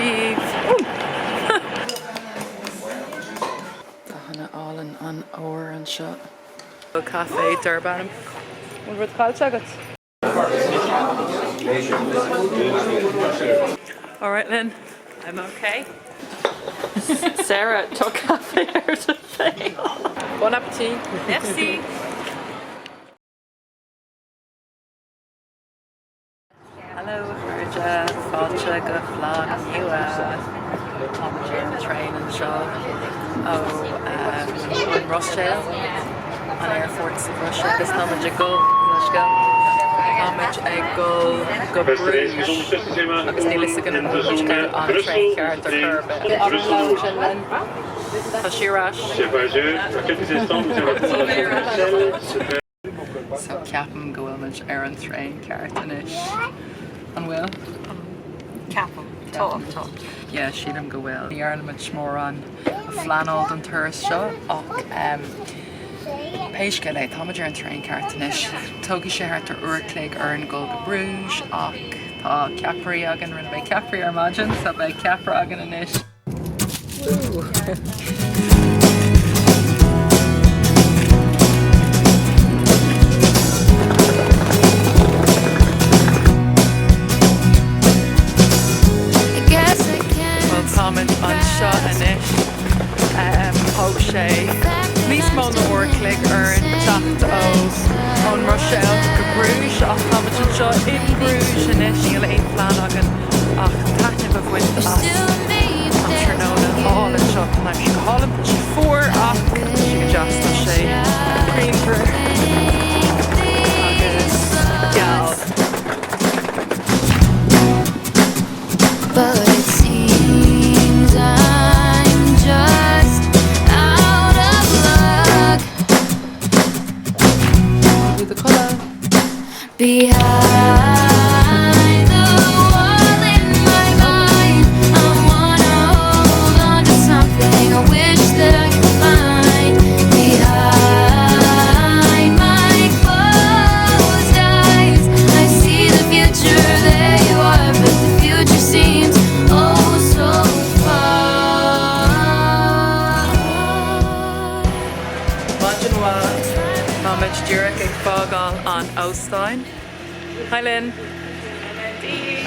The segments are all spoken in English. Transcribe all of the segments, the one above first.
Steve. Dahanna Allen an Ower an seo. Cafe Durban. What about Gaeilge agat? All right, Lynn. I'm okay. Sarah took cafe out of thing. Bon appetit. Merci. Hello, Harja, Fáilte go Vlag nua. Táidir an train an seo ó Shaol an airport sa Russia agus táidir go leisce. Táid ag go Bruges agus ní lisa gan an train ceart ar curbe. Tá siarás. So ceapan go bhfuil muid ar an train ceart inis. An bhfuil? Capel. Top. Yeah, siad am go bhfuil. Ní ar muid mór an flanál an turas seo ach Péisce le táidir an train ceart inis. Tógadh sé thart ar uirclaigh ar an gcóil go Bruges ach tá ceapraí agan rinne bheith ceapraí ar maidin sa bheith ceapra agan inis. Comment an seo inis thóg sé níos mó na uirclaigh ar an teacht ón Shaol go Bruges ach táid an seo in Bruges inis níl éon plán agan ach taitneamh a bhaint as an tróna áil an seo na si go hála si fuór ach si go deasta sé príomhar agus Gaeilge. But it seems I'm just out of luck. Do the colour. Behind the wall in my mind, I wanna hold on to something I wish that I could find. Behind my closed eyes, I see the future, there you are, but the future seems oh so far. Múinteoir Táid Dúradh ag fágáil an Óstáin. Hi Lynn.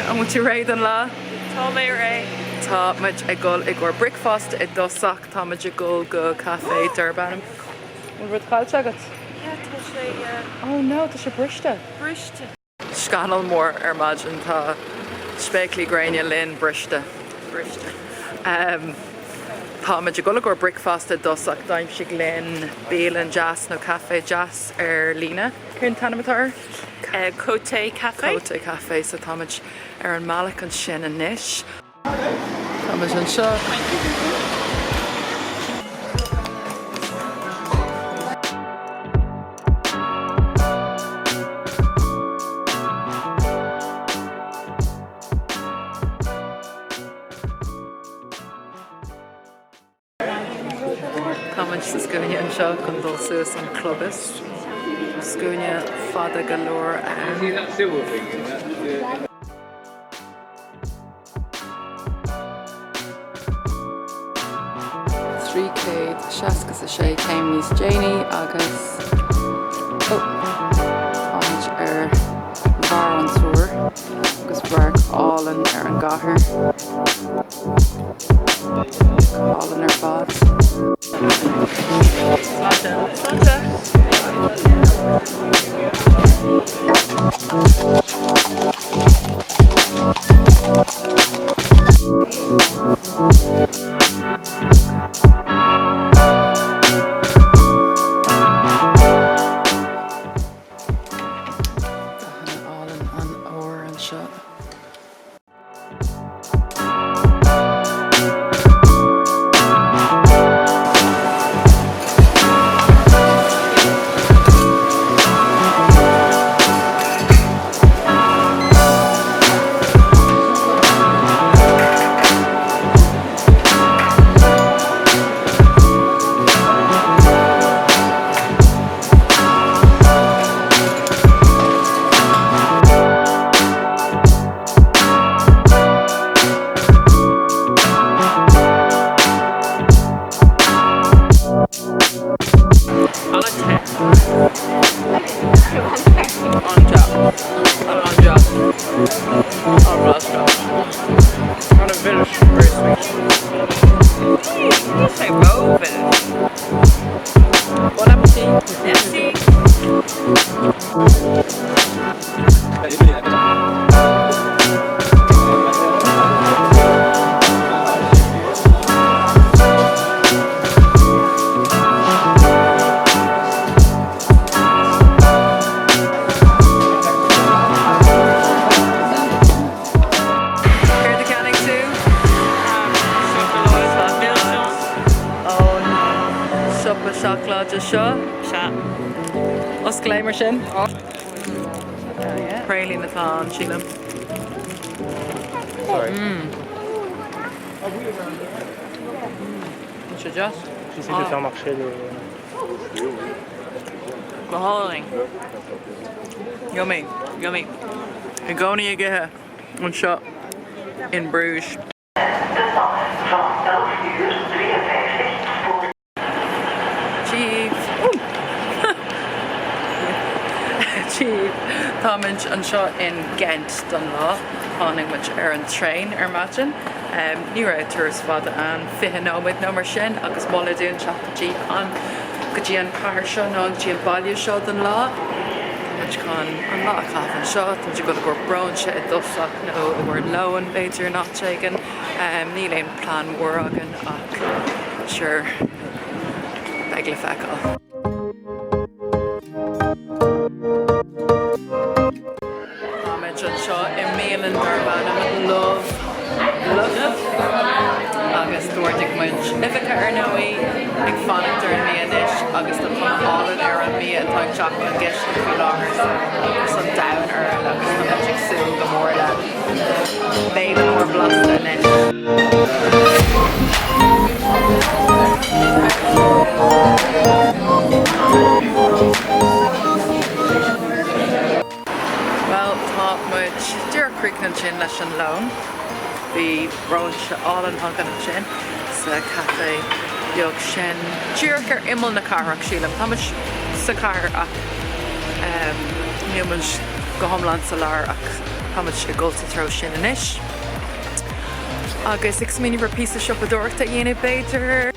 An tú réid an lá? Tá mé ré. Táid ag gol ag gur bricfast i dosach táid ag gol go Cafe Durban. Bhfuil rud Gaeilge agat? Yeah, tá sé Oh no, tá sé briste. briste. Scanal mór ar maidin tá spéiclí graine Lynn briste. Táid ag gol gur bricfast i dosach daim si Lynn Bélan jazz nó Cafe Jazz ar lína. Cén tanamatar? Côté Café. Côté Cafe sa táid ar an malach an sin a níis. Táid an seo. Táid sa scuine an seo chun dul suas an clubas. Scuine fada galore See that silver thing? Trícéad seascas a sé céim níos Janie agus táid ar bhar an túr agus bhar álan ar an gcathair álan ar fad. Dahanna Allen an Ower an seo. On a village, very sweet. You say Roven. Bon appetit. Merci. Here the canning too. Suppa chocolate seo. Os gléimar sin. Praline na tá sílam. Sorry. Se just. She said it's on my shit. Beholding. Yummy. Yummy. I gcónaí ag ithe an seo in Bruges. Chief. Chief. Táid an seo in Ghent don lá tháinig muid ar an trein ar maidin. Ní raibh tuairis fada an 20 nóid nó mar sin agus mála dún chattatí an go dtí an cair seo ná dtí an bailú seo don lá. Muid chun an lá chafan seo, tá go gur brose I dosach nó I bhar loan beidir not taken. Ní léon plán mhór agan ach sure beag le feicáil. Táid an seo I mélan marmana love agus dúirteigh muid ifecha ar nóí ag fanachtar an méanais agus do chunálan ar an mí atá teach an gceist go láthir agus an dain ar agus na muid agsú go mór le béad mór blasta in. Well, tá muid dúrcríicnan sin leis an lón. Bhí brose all an hagan sin sa cafe beag sin dúrchar imil na carach sílam. Tá muid sa car ach nímuid go thomlan sa lár ach tá muid I gculta tro sin inis. Agus ag smíní bar písa siopadúirta dhéanamh béidir.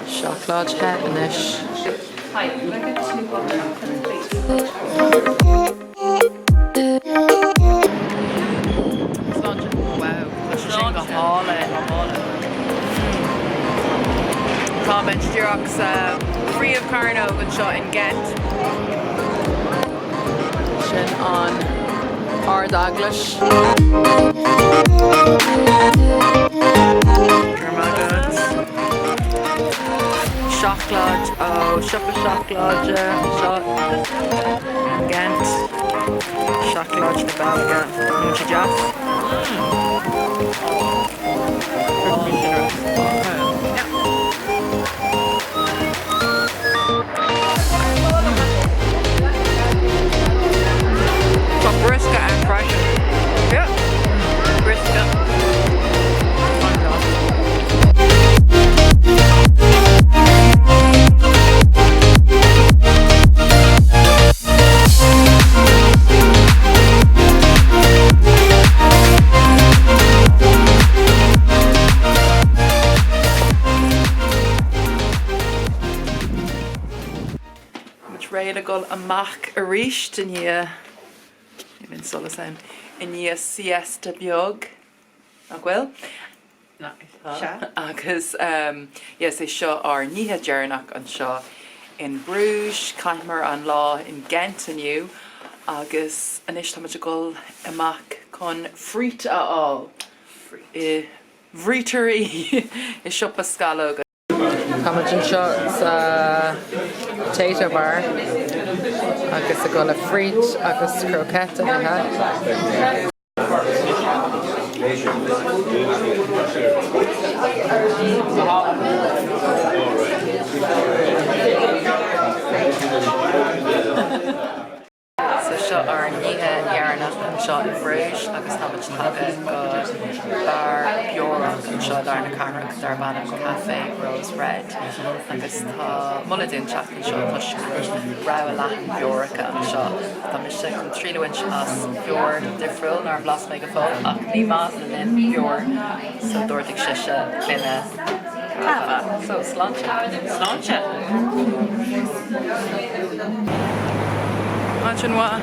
Chocolate hat inis. Wow, sin go hála. Táid dúach sa príomh carnó an seo in Ghent. Sin an ardaglas. Chocolate, sipa chocolate, Ghent, chocolate na Belga, muidir jazz. Got brisket and fresh. Yeah, brisket. Réad go amach a ríist in ní solas in siesta beag ach bhfuil agus é seo ar níthe dearnach an seo in Bruges, caiimar an lá in Ghent aniu agus anis tá go amach chun frít aáil bhrítarí I siopa scala. Táid an seo sa potato bar agus a go le frít agus croquette ithe. So seo ar nithe dhearnach an seo in Bruges agus táid tagtha go bar beorach an seo dar na carach dar bannach Café Rose Red agus tá muladún teach an seo tuiscin rá a leathan beoracha an seo. Tá mis sé chun tríúint as beor difriúil nar bhlas mé go fóg ach ní más na linn beor so dúirteigh sé cluine Cava. So sláinte. Sláinte. Imagine what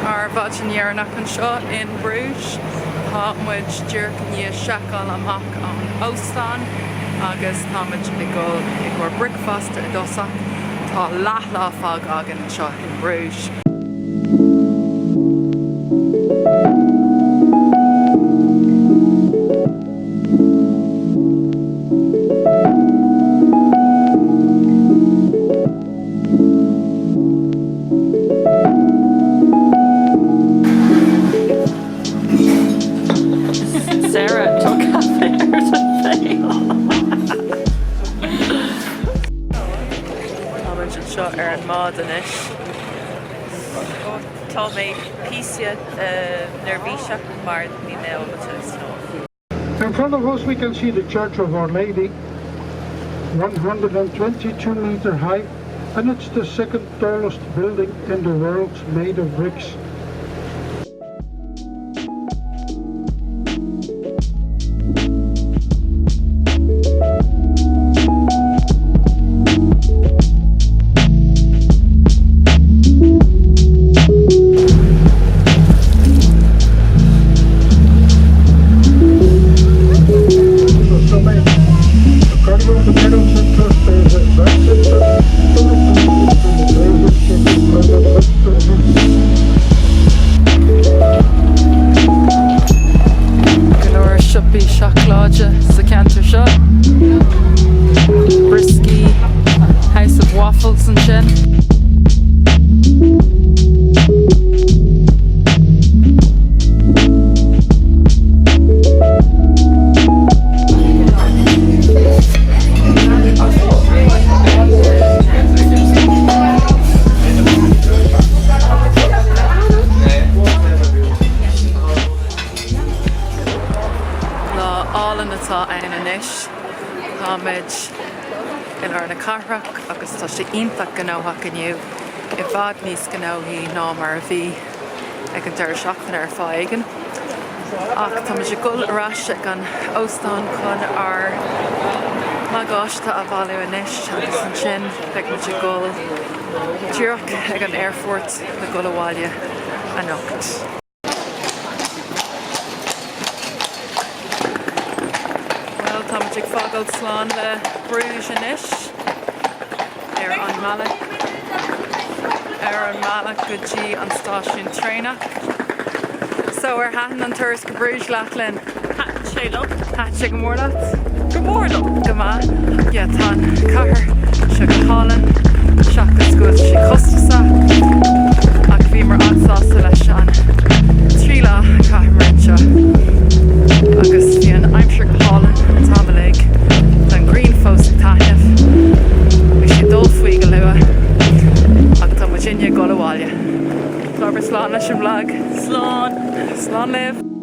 our Vlag an seo in Bruges. Tá muid dúirc ní Shaol amach an Óstán agus tá muid ag gur bricfast i dosach tá leathlá fág agan an seo in Bruges. Ar an mád inis. Tá mé písia nervíseach mar ní mé snow. In front of us we can see the Church of Our Lady, 122 meter high, and it's the second tallest building in the world made of bricks. Brisky, House of Waffles and sin. All in atá aon inis táid in ar na carach agus tá sé ionfach gnóthach aniu I bhfad níos gnóthaí ná mar a bhí ag an deir seachtain ar fáigean ach tá sé gul arás ag an óstán chun ar mágáiste a bhailú inis agus an sin ag mu sé gul dúach ag an airfort na Gulabháile a nocht. Táid fágáil sláán le Bruges inis ar an Malach go dtí an stáisiún trénach. So ar hatan an turas go Bruges leathlinn. Hat sé go mór leat? Go mór leat? Go má? Ja tá cahar se go hálan seachas go sé costasa ach bhí mar ansásta leis an trí lá cahar marinse. Agus bhí an aimsir go hálan tábhaigh den green fós taithneamh bhí sé dul faoi go lua ach tá Virginia Gulabháile. Clobhar sláán leis an Vlag. Slán. Slán libh.